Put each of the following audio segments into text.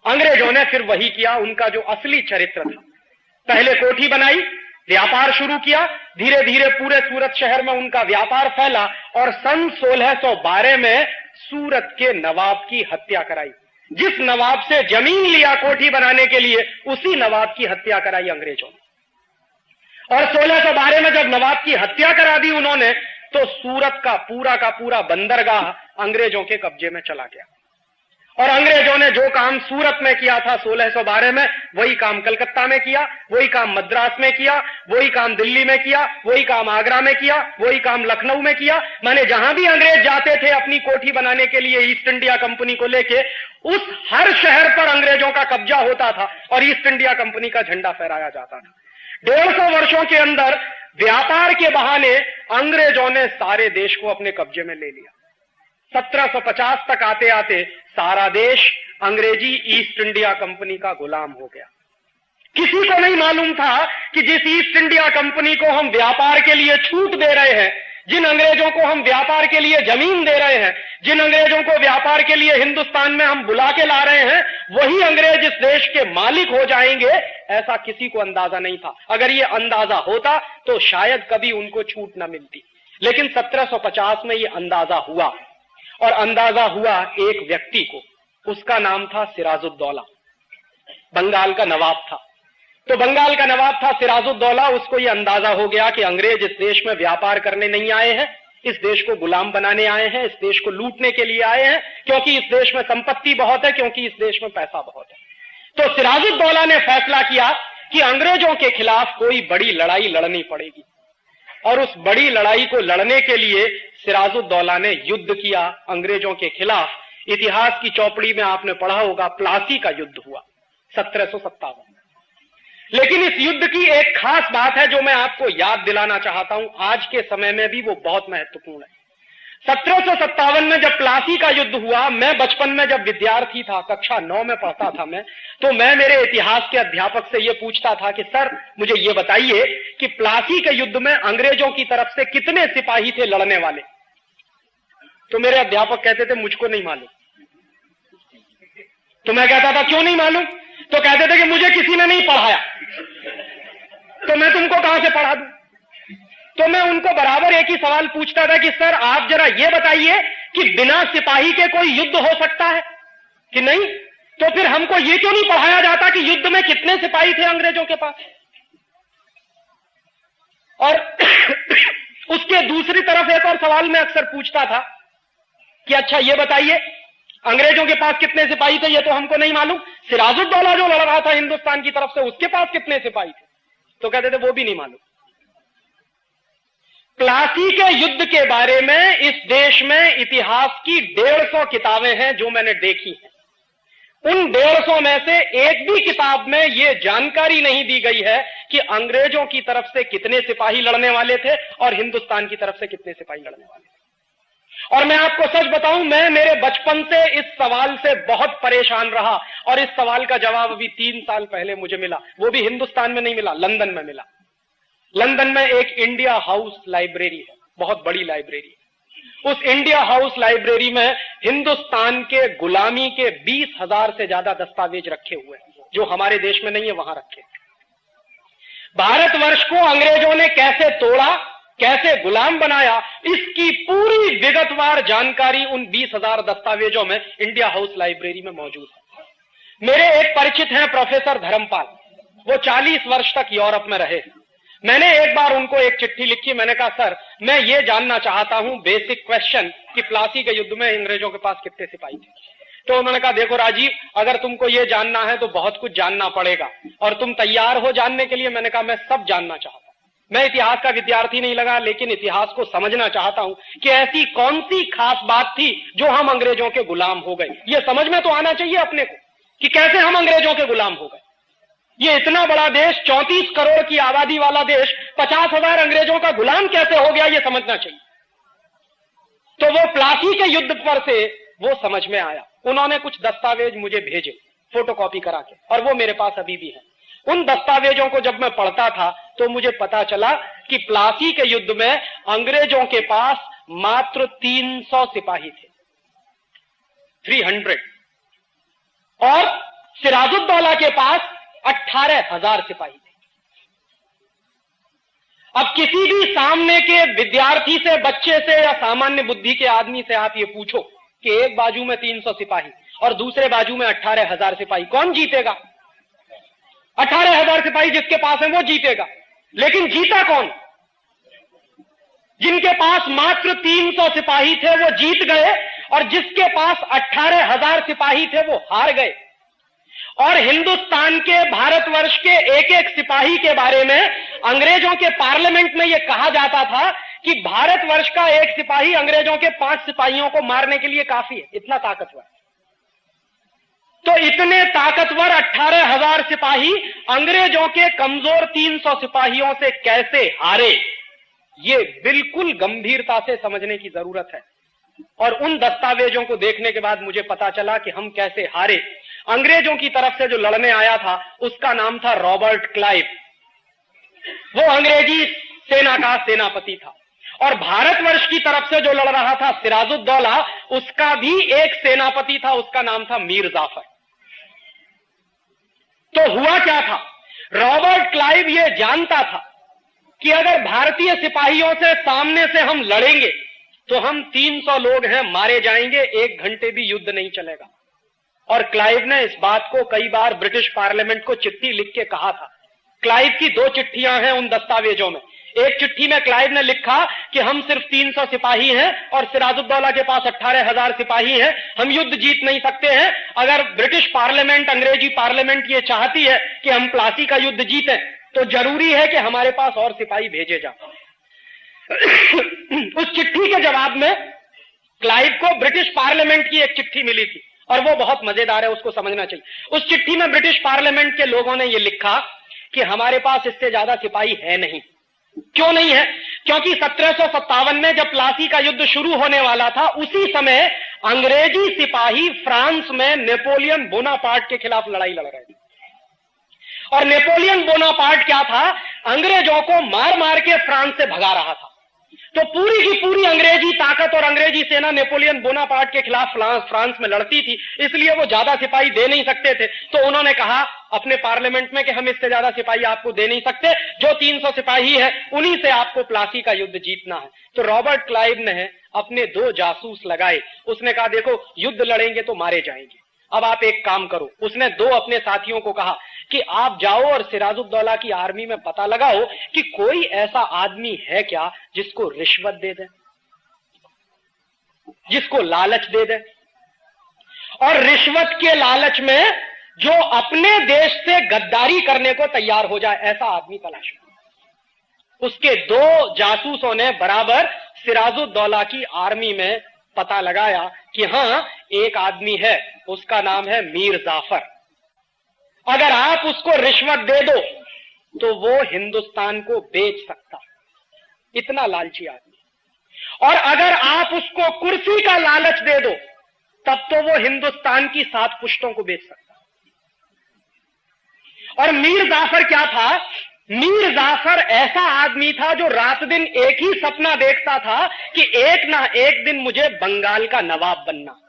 अंग्रेजों ने फिर वही किया, उनका जो असली चरित्र था। पहले कोठी बनाई, व्यापार शुरू किया, धीरे धीरे पूरे सूरत शहर में उनका व्यापार फैला और सन 1612 में सूरत के नवाब की हत्या कराई। जिस नवाब से जमीन लिया कोठी बनाने के लिए, उसी नवाब की हत्या कराई अंग्रेजों ने। और 1612 में जब नवाब की हत्या करा दी उन्होंने, तो सूरत का पूरा बंदरगाह अंग्रेजों के कब्जे में चला गया। और अंग्रेजों ने जो काम सूरत में किया था 1612 में, वही काम कलकत्ता में किया, वही काम मद्रास में किया, वही काम दिल्ली में किया, वही काम आगरा में किया, वही काम लखनऊ में किया। माने जहां भी अंग्रेज जाते थे अपनी कोठी बनाने के लिए ईस्ट इंडिया कंपनी को लेके, उस हर शहर पर अंग्रेजों का कब्जा होता था और ईस्ट इंडिया कंपनी का झंडा फहराया जाता था। 150 वर्षों के अंदर व्यापार के बहाने अंग्रेजों ने सारे देश को अपने कब्जे में ले लिया। 1750 तक आते आते सारा देश अंग्रेजी ईस्ट इंडिया कंपनी का गुलाम हो गया। किसी को नहीं मालूम था कि जिस ईस्ट इंडिया कंपनी को हम व्यापार के लिए छूट दे रहे हैं, जिन अंग्रेजों को हम व्यापार के लिए जमीन दे रहे हैं, जिन अंग्रेजों को व्यापार के लिए हिंदुस्तान में हम बुला के ला रहे हैं, वही अंग्रेज इस देश के मालिक हो जाएंगे, ऐसा किसी को अंदाजा नहीं था। अगर ये अंदाजा होता तो शायद कभी उनको छूट न मिलती। लेकिन 1750 में ये अंदाजा हुआ, और अंदाजा हुआ एक व्यक्ति को, उसका नाम था सिराजुद्दौला। बंगाल का नवाब था। तो बंगाल का नवाब था सिराजुद्दौला, उसको यह अंदाजा हो गया कि अंग्रेज इस देश में व्यापार करने नहीं आए हैं, इस देश को गुलाम बनाने आए हैं, इस देश को लूटने के लिए आए हैं, क्योंकि इस देश में संपत्ति बहुत है, क्योंकि इस देश में पैसा बहुत है। तो सिराजुद्दौला ने फैसला किया कि अंग्रेजों के खिलाफ कोई बड़ी लड़ाई लड़नी पड़ेगी, और उस बड़ी लड़ाई को लड़ने के लिए सिराजुद्दौला ने युद्ध किया अंग्रेजों के खिलाफ। इतिहास की चौपड़ी में आपने पढ़ा होगा, प्लासी का युद्ध हुआ 1757। लेकिन इस युद्ध की एक खास बात है जो मैं आपको याद दिलाना चाहता हूं, आज के समय में भी वो बहुत महत्वपूर्ण है। 1757 में जब प्लासी का युद्ध हुआ, मैं बचपन में जब विद्यार्थी था, कक्षा 9 में पढ़ता था मैं, तो मैं मेरे इतिहास के अध्यापक से यह पूछता था कि सर मुझे यह बताइए कि प्लासी के युद्ध में अंग्रेजों की तरफ से कितने सिपाही थे लड़ने वाले। तो मेरे अध्यापक कहते थे मुझको नहीं मालूम। तो मैं कहता था क्यों नहीं मालूम? तो कहते थे कि मुझे किसी ने नहीं पढ़ाया, तो मैं तुमको कहां से पढ़ा दूं। तो मैं उनको बराबर एक ही सवाल पूछता था कि सर आप जरा यह बताइए कि बिना सिपाही के कोई युद्ध हो सकता है कि नहीं? तो फिर हमको यह क्यों नहीं पढ़ाया जाता कि युद्ध में कितने सिपाही थे अंग्रेजों के पास। और उसके दूसरी तरफ एक और सवाल मैं अक्सर पूछता था कि अच्छा यह बताइए अंग्रेजों के पास कितने सिपाही थे, यह तो हमको नहीं मालूम। सिराजुद्दौला जो लड़ रहा था हिंदुस्तान की तरफ से, उसके पास कितने सिपाही थे? तो कहते थे वो भी नहीं मालूम। प्लासी के युद्ध के बारे में इस देश में इतिहास की 150 किताबें हैं जो मैंने देखी हैं। उन 150 में से एक भी किताब में यह जानकारी नहीं दी गई है कि अंग्रेजों की तरफ से कितने सिपाही लड़ने वाले थे और हिंदुस्तान की तरफ से कितने सिपाही लड़ने वाले थे। और मैं आपको सच बताऊं, मैं मेरे बचपन से इस सवाल से बहुत परेशान रहा, और इस सवाल का जवाब अभी 3 साल पहले मुझे मिला। वो भी हिंदुस्तान में नहीं मिला, लंदन में मिला। लंदन में एक इंडिया हाउस लाइब्रेरी है, बहुत बड़ी लाइब्रेरी है। उस इंडिया हाउस लाइब्रेरी में हिंदुस्तान के गुलामी के 20,000 से ज्यादा दस्तावेज रखे हुए हैं, जो हमारे देश में नहीं है, वहां रखे। भारतवर्ष को अंग्रेजों ने कैसे तोड़ा, कैसे गुलाम बनाया, इसकी पूरी विगतवार जानकारी उन 20,000 दस्तावेजों में इंडिया हाउस लाइब्रेरी में मौजूद है। मेरे एक परिचित हैं प्रोफेसर धर्मपाल, वो 40 वर्ष तक यूरोप में रहे। मैंने एक बार उनको एक चिट्ठी लिखी, मैंने कहा सर मैं ये जानना चाहता हूं बेसिक क्वेश्चन कि प्लासी के युद्ध में अंग्रेजों के पास कितने सिपाही थे। तो उन्होंने कहा देखो राजीव, अगर तुमको ये जानना है तो बहुत कुछ जानना पड़ेगा, और तुम तैयार हो जानने के लिए? मैंने कहा मैं सब जानना चाहता हूं। मैं इतिहास का विद्यार्थी नहीं लगा, लेकिन इतिहास को समझना चाहता हूं कि ऐसी कौन सी खास बात थी जो हम अंग्रेजों के गुलाम हो गए। ये समझ में तो आना चाहिए अपने को कि कैसे हम अंग्रेजों के गुलाम हो गए। ये इतना बड़ा देश, 34 करोड़ की आबादी वाला देश, 50,000 अंग्रेजों का गुलाम कैसे हो गया, ये समझना चाहिए। तो वो प्लासी के युद्ध पर से वो समझ में आया। उन्होंने कुछ दस्तावेज मुझे भेजे फोटोकॉपी करा के, और वो मेरे पास अभी भी है। उन दस्तावेजों को जब मैं पढ़ता था तो मुझे पता चला कि प्लासी के युद्ध में अंग्रेजों के पास मात्र 300 सिपाही थे, 300, और सिराजुद्दौला के पास 18,000 सिपाही थे। अब किसी भी सामने के विद्यार्थी से, बच्चे से या सामान्य बुद्धि के आदमी से आप ये पूछो कि एक बाजू में 300 सिपाही और दूसरे बाजू में 18,000 सिपाही, कौन जीतेगा? 18,000 सिपाही जिसके पास है वो जीतेगा। लेकिन जीता कौन? जिनके पास मात्र 300 सिपाही थे वो जीत गए, और जिसके पास 18,000 सिपाही थे वो हार गए। और हिंदुस्तान के, भारतवर्ष के एक एक सिपाही के बारे में अंग्रेजों के पार्लियामेंट में यह कहा जाता था कि भारतवर्ष का एक सिपाही अंग्रेजों के 5 सिपाहियों को मारने के लिए काफी है, इतना ताकतवर। तो इतने ताकतवर 18,000 सिपाही अंग्रेजों के कमजोर 300 सिपाहियों से कैसे हारे, ये बिल्कुल गंभीरता से समझने की जरूरत है। और उन दस्तावेजों को देखने के बाद मुझे पता चला कि हम कैसे हारे। अंग्रेजों की तरफ से जो लड़ने आया था उसका नाम था रॉबर्ट क्लाइव, वो अंग्रेजी सेना का सेनापति था। और भारतवर्ष की तरफ से जो लड़ रहा था सिराजुद्दौला, उसका भी एक सेनापति था, उसका नाम था मीर जाफर। तो हुआ क्या था? रॉबर्ट क्लाइव ये जानता था कि अगर भारतीय सिपाहियों से सामने से हम लड़ेंगे तो हम 300 लोग हैं, मारे जाएंगे, 1 घंटे भी युद्ध नहीं चलेगा। और क्लाइव ने इस बात को कई बार ब्रिटिश पार्लियामेंट को चिट्ठी लिख के कहा था। क्लाइव की 2 चिट्ठियां हैं उन दस्तावेजों में। एक चिट्ठी में क्लाइव ने लिखा कि हम सिर्फ 300 सिपाही हैं और सिराजुद्दौला के पास 18,000 सिपाही हैं, हम युद्ध जीत नहीं सकते हैं। अगर ब्रिटिश पार्लियामेंट, अंग्रेजी पार्लियामेंट ये चाहती है कि हम प्लासी का युद्ध जीतें तो जरूरी है कि हमारे पास और सिपाही भेजे जाएं। उस चिट्ठी के जवाब में क्लाइव को ब्रिटिश पार्लियामेंट की एक चिट्ठी मिली थी और वो बहुत मजेदार है, उसको समझना चाहिए। उस चिट्ठी में ब्रिटिश पार्लियामेंट के लोगों ने यह लिखा कि हमारे पास इससे ज्यादा सिपाही है नहीं। क्यों नहीं है? क्योंकि 1757 में जब प्लासी का युद्ध शुरू होने वाला था, उसी समय अंग्रेजी सिपाही फ्रांस में नेपोलियन बोनापार्ट के खिलाफ लड़ाई लड़ रहे थे। और नेपोलियन बोनापार्ट क्या था? अंग्रेजों को मार मार के फ्रांस से भगा रहा था। तो पूरी की पूरी अंग्रेजी ताकत और अंग्रेजी सेना नेपोलियन बोनापार्ट के खिलाफ फ्रांस में लड़ती थी, इसलिए वो ज्यादा सिपाही दे नहीं सकते थे। तो उन्होंने कहा अपने पार्लियामेंट में कि हम इससे ज्यादा सिपाही आपको दे नहीं सकते, जो 300 सिपाही है उन्हीं से आपको प्लासी का युद्ध जीतना है। तो रॉबर्ट क्लाइव ने अपने 2 जासूस लगाए। उसने कहा देखो युद्ध लड़ेंगे तो मारे जाएंगे, अब आप एक काम करो। उसने 2 अपने साथियों को कहा कि आप जाओ और सिराजुद्दौला की आर्मी में पता लगाओ कि कोई ऐसा आदमी है क्या जिसको रिश्वत दे दे, जिसको लालच दे दे, और रिश्वत के लालच में जो अपने देश से गद्दारी करने को तैयार हो जाए, ऐसा आदमी तलाश करो। उसके 2 जासूसों ने बराबर सिराजुद्दौला की आर्मी में पता लगाया कि हां एक आदमी है, उसका नाम है मीर जाफर। अगर आप उसको रिश्वत दे दो तो वो हिंदुस्तान को बेच सकता, इतना लालची आदमी। और अगर आप उसको कुर्सी का लालच दे दो तब तो वो हिंदुस्तान की 7 पुश्तों को बेच सकता। और मीर जाफर क्या था? मीर जाफर ऐसा आदमी था जो रात दिन एक ही सपना देखता था कि एक ना एक दिन मुझे बंगाल का नवाब बनना।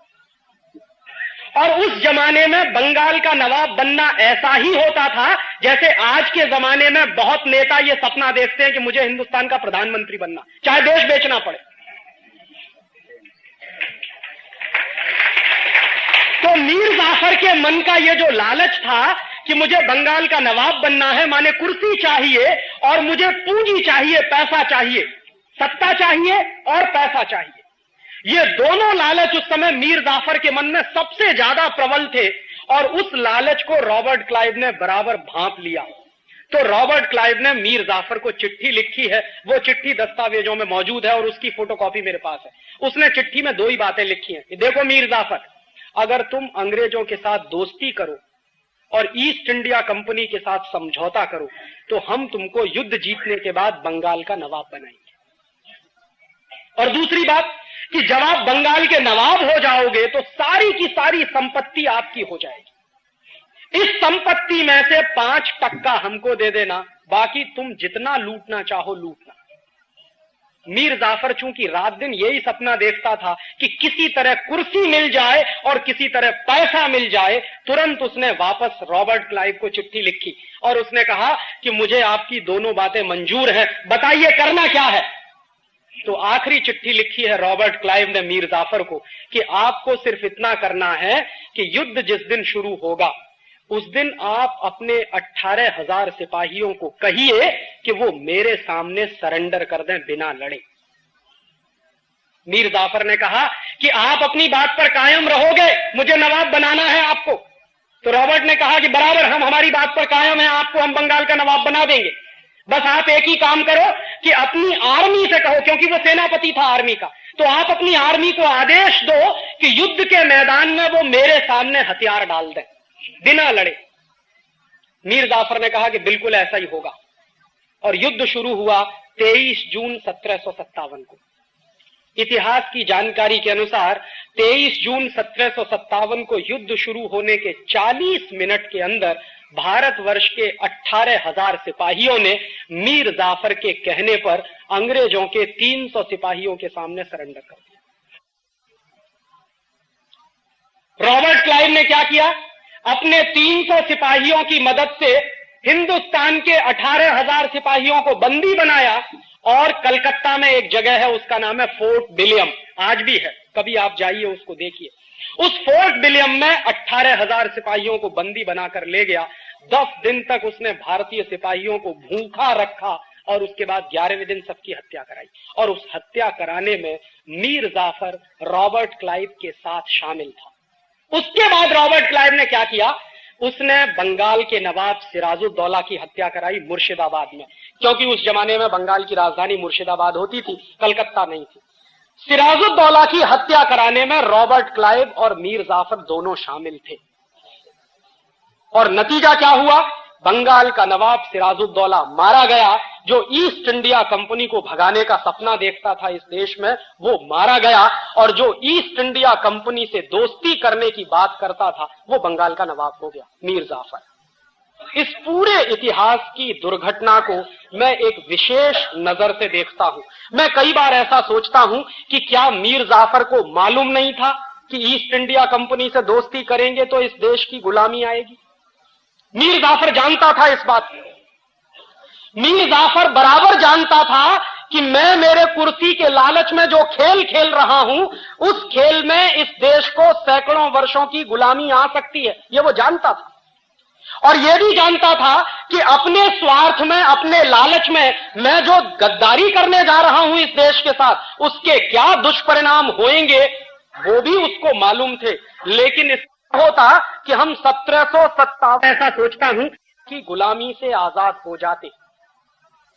और उस जमाने में बंगाल का नवाब बनना ऐसा ही होता था जैसे आज के जमाने में बहुत नेता ये सपना देखते हैं कि मुझे हिंदुस्तान का प्रधानमंत्री बनना, चाहे देश बेचना पड़े। तो मीर जाफर के मन का ये जो लालच था कि मुझे बंगाल का नवाब बनना है, माने कुर्सी चाहिए और मुझे पूंजी चाहिए, पैसा चाहिए, सत्ता चाहिए और पैसा चाहिए, ये दोनों लालच उस समय मीर जाफर के मन में सबसे ज्यादा प्रबल थे। और उस लालच को रॉबर्ट क्लाइव ने बराबर भांप लिया। तो रॉबर्ट क्लाइव ने मीर जाफर को चिट्ठी लिखी है, वो चिट्ठी दस्तावेजों में मौजूद है और उसकी फोटोकॉपी मेरे पास है। उसने चिट्ठी में 2 ही बातें लिखी हैं। देखो मीर जाफर, अगर तुम अंग्रेजों के साथ दोस्ती करो और ईस्ट इंडिया कंपनी के साथ समझौता करो तो हम तुमको युद्ध जीतने के बाद बंगाल का नवाब बनाएंगे। और दूसरी बात कि जब आप बंगाल के नवाब हो जाओगे तो सारी की सारी संपत्ति आपकी हो जाएगी। इस संपत्ति में से 5% हमको दे देना, बाकी तुम जितना लूटना चाहो लूटना। मीर जाफर चूंकि रात दिन यही सपना देखता था कि किसी तरह कुर्सी मिल जाए और किसी तरह पैसा मिल जाए, तुरंत उसने वापस रॉबर्ट क्लाइव को चिट्ठी लिखी और उसने कहा कि मुझे आपकी दोनों बातें मंजूर हैं, बताइए करना क्या है। तो आखिरी चिट्ठी लिखी है रॉबर्ट क्लाइव ने मीर जाफर को कि आपको सिर्फ इतना करना है कि युद्ध जिस दिन शुरू होगा उस दिन आप अपने 18,000 सिपाहियों को कहिए कि वो मेरे सामने सरेंडर कर दें बिना लड़े। मीर जाफर ने कहा कि आप अपनी बात पर कायम रहोगे, मुझे नवाब बनाना है आपको। तो रॉबर्ट ने कहा कि बराबर, हम हमारी बात पर कायम है, आपको हम बंगाल का नवाब बना देंगे। बस आप एक ही काम करो कि अपनी आर्मी से कहो, क्योंकि वो सेनापति था आर्मी का, तो आप अपनी आर्मी को आदेश दो कि युद्ध के मैदान में वो मेरे सामने हथियार डाल दें बिना लड़े। मीर जाफर ने कहा कि बिल्कुल ऐसा ही होगा और युद्ध शुरू हुआ 23 जून 1757 को। इतिहास की जानकारी के अनुसार 23 जून 1757 को युद्ध शुरू होने के 40 मिनट के अंदर भारतवर्ष के 18,000 सिपाहियों ने मीर जाफर के कहने पर अंग्रेजों के 300 सिपाहियों के सामने सरेंडर कर दिया। रॉबर्ट क्लाइव ने क्या किया, अपने 300 सिपाहियों की मदद से हिंदुस्तान के 18,000 सिपाहियों को बंदी बनाया और कलकत्ता में एक जगह है, उसका नाम है फोर्ट विलियम, आज भी है, कभी आप जाइए उसको देखिए। उस फोर्ट विलियम में 18,000 सिपाहियों को बंदी बनाकर ले गया। 10 दिन तक उसने भारतीय सिपाहियों को भूखा रखा और उसके बाद 11वें दिन सबकी हत्या कराई। और उस हत्या कराने में मीर जाफर रॉबर्ट क्लाइव के साथ शामिल था। उसके बाद रॉबर्ट क्लाइव ने क्या किया, उसने बंगाल के नवाब सिराजुद्दौला की हत्या कराई मुर्शिदाबाद में, क्योंकि उस जमाने में बंगाल की राजधानी मुर्शिदाबाद होती थी, कलकत्ता नहीं थी। सिराजुद्दौला की हत्या कराने में रॉबर्ट क्लाइव और मीर जाफर दोनों शामिल थे और नतीजा क्या हुआ, बंगाल का नवाब सिराजुद्दौला मारा गया। जो ईस्ट इंडिया कंपनी को भगाने का सपना देखता था इस देश में, वो मारा गया और जो ईस्ट इंडिया कंपनी से दोस्ती करने की बात करता था वो बंगाल का नवाब हो गया, मीर जाफर। इस पूरे इतिहास की दुर्घटना को मैं एक विशेष नजर से देखता हूं। मैं कई बार ऐसा सोचता हूं कि क्या मीर जाफर को मालूम नहीं था कि ईस्ट इंडिया कंपनी से दोस्ती करेंगे तो इस देश की गुलामी आएगी। मीर जाफर जानता था इस बात को। मीर जाफर बराबर जानता था कि मैं मेरे कुर्सी के लालच में जो खेल खेल रहा हूं, उस खेल में इस देश को सैकड़ों वर्षों की गुलामी आ सकती है, ये वो जानता था। और यह भी जानता था कि अपने स्वार्थ में, अपने लालच में मैं जो गद्दारी करने जा रहा हूं इस देश के साथ, उसके क्या दुष्परिणाम होंगे वो भी उसको मालूम थे। लेकिन इसका होता कि हम 1757 ऐसा सोचता हूं कि गुलामी से आजाद हो जाते,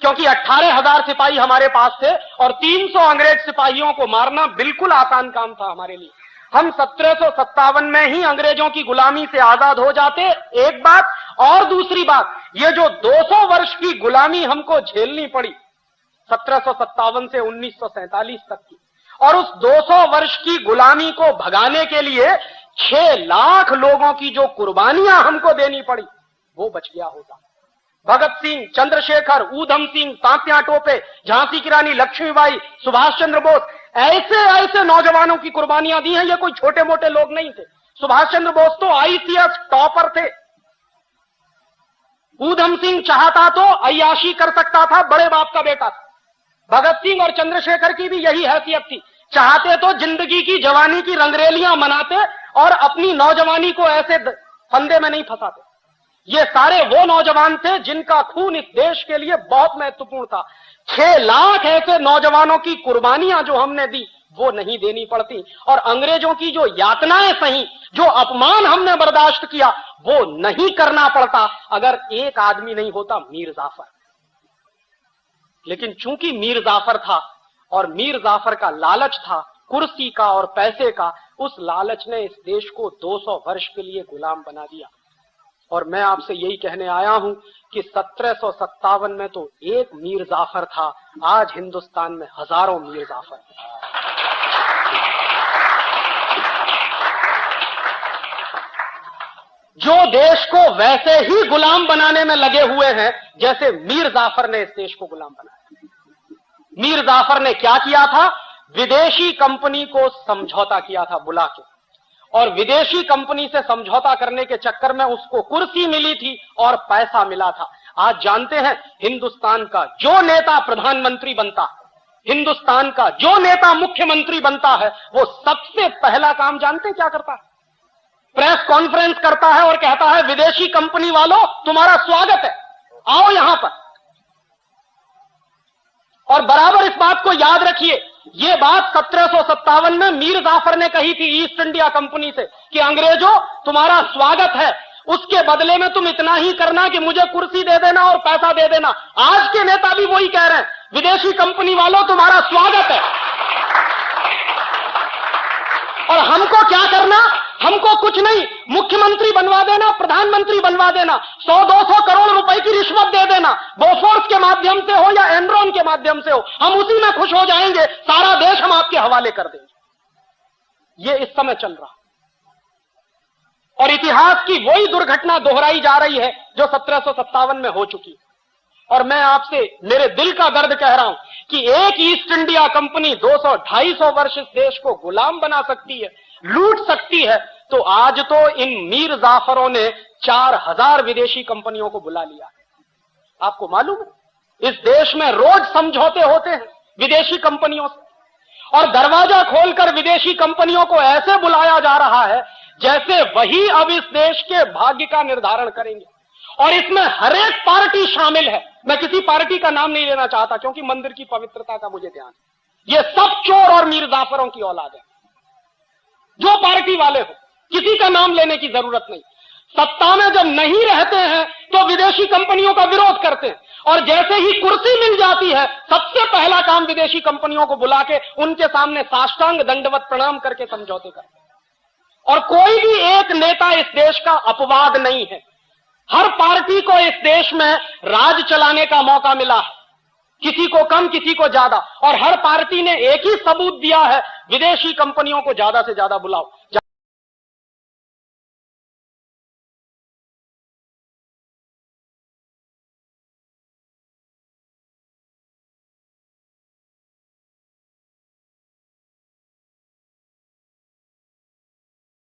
क्योंकि 18,000 सिपाही हमारे पास थे और 300 अंग्रेज सिपाहियों को मारना बिल्कुल आसान काम था हमारे लिए। हम 1757 में ही अंग्रेजों की गुलामी से आजाद हो जाते, एक बात। और दूसरी बात, ये जो 200 वर्ष की गुलामी हमको झेलनी पड़ी 1757 से 1947 तक की, और उस 200 वर्ष की गुलामी को भगाने के लिए 6 लाख लोगों की जो कुर्बानियां हमको देनी पड़ी, वो बच गया होता। भगत सिंह, चंद्रशेखर, ऊधम सिंह, तात्या टोपे, झांसी की रानी लक्ष्मीबाई, सुभाष चंद्र बोस, ऐसे ऐसे नौजवानों की कुर्बानियां दी हैं। ये कोई छोटे मोटे लोग नहीं थे। सुभाष चंद्र बोस तो आईसीएस टॉपर थे। ऊधम सिंह चाहता तो अय्याशी कर सकता था, बड़े बाप का बेटा था। भगत सिंह और चंद्रशेखर की भी यही हैसियत थी, चाहते तो जिंदगी की जवानी की रंगरेलियां मनाते और अपनी नौजवानी को ऐसे फंदे में नहीं फंसाते। ये सारे वो नौजवान थे जिनका खून इस देश के लिए बहुत महत्वपूर्ण था। 6 लाख ऐसे नौजवानों की कुर्बानियां जो हमने दी, वो नहीं देनी पड़ती। और अंग्रेजों की जो यातनाएं सही, जो अपमान हमने बर्दाश्त किया, वो नहीं करना पड़ता अगर एक आदमी नहीं होता, मीर जाफर। लेकिन चूंकि मीर जाफर था और मीर जाफर का लालच था कुर्सी का और पैसे का, उस लालच ने इस देश को 200 वर्ष के लिए गुलाम बना दिया। और मैं आपसे यही कहने आया हूं कि 1757 में तो एक मीर जाफर था, आज हिंदुस्तान में हजारों मीर जाफर। जो देश को वैसे ही गुलाम बनाने में लगे हुए हैं जैसे मीर जाफर ने इस देश को गुलाम बनाया। मीर जाफर ने क्या किया था? विदेशी कंपनी को समझौता किया था बुला के, और विदेशी कंपनी से समझौता करने के चक्कर में उसको कुर्सी मिली थी और पैसा मिला था। आज जानते हैं हिंदुस्तान का जो नेता प्रधानमंत्री बनता है, हिंदुस्तान का जो नेता मुख्यमंत्री बनता है, वो सबसे पहला काम जानते हैं क्या करता है? प्रेस कॉन्फ्रेंस करता है और कहता है विदेशी कंपनी वालों तुम्हारा स्वागत है, आओ यहां पर। और बराबर इस बात को याद रखिए, यह बात 1757 में मीर जाफर ने कही थी ईस्ट इंडिया कंपनी से कि अंग्रेजों तुम्हारा स्वागत है, उसके बदले में तुम इतना ही करना कि मुझे कुर्सी दे देना और पैसा दे देना। आज के नेता भी वही कह रहे हैं, विदेशी कंपनी वालों तुम्हारा स्वागत है। और हमको क्या करना? हमको कुछ नहीं, मुख्यमंत्री बनवा देना, प्रधानमंत्री बनवा देना, 100-200 करोड़ रुपए की रिश्वत दे देना, बोफोर्स के माध्यम से हो या एनरॉन के माध्यम से हो, हम उसी में खुश हो जाएंगे, सारा देश हम आपके हवाले कर देंगे। ये इस समय चल रहा, और इतिहास की वही दुर्घटना दोहराई जा रही है जो 1757 में हो चुकी। और मैं आपसे मेरे दिल का दर्द कह रहा हूं कि एक ईस्ट इंडिया कंपनी 200-250 वर्ष इस देश को गुलाम बना सकती है, लूट सकती है, तो आज तो इन मीर जाफरों ने 4000 विदेशी कंपनियों को बुला लिया। आपको मालूम है इस देश में रोज समझौते होते हैं विदेशी कंपनियों से, और दरवाजा खोलकर विदेशी कंपनियों को ऐसे बुलाया जा रहा है जैसे वही अब इस देश के भाग्य का निर्धारण करेंगे। और इसमें हर एक पार्टी शामिल है। मैं किसी पार्टी का नाम नहीं लेना चाहता क्योंकि मंदिर की पवित्रता का मुझे ध्यान है। ये सब चोर और मीर जाफरों की औलाद है, जो पार्टी वाले हो, किसी का नाम लेने की जरूरत नहीं। सत्ता में जब नहीं रहते हैं तो विदेशी कंपनियों का विरोध करते हैं, और जैसे ही कुर्सी मिल जाती है सबसे पहला काम विदेशी कंपनियों को बुला के उनके सामने साष्टांग दंडवत प्रणाम करके समझौते करते हैं। और कोई भी एक नेता इस देश का अपवाद नहीं है। हर पार्टी को इस देश में राज चलाने का मौका मिला है, किसी को कम किसी को ज्यादा, और हर पार्टी ने एक ही सबूत दिया है, विदेशी कंपनियों को ज्यादा से ज्यादा बुलाओ।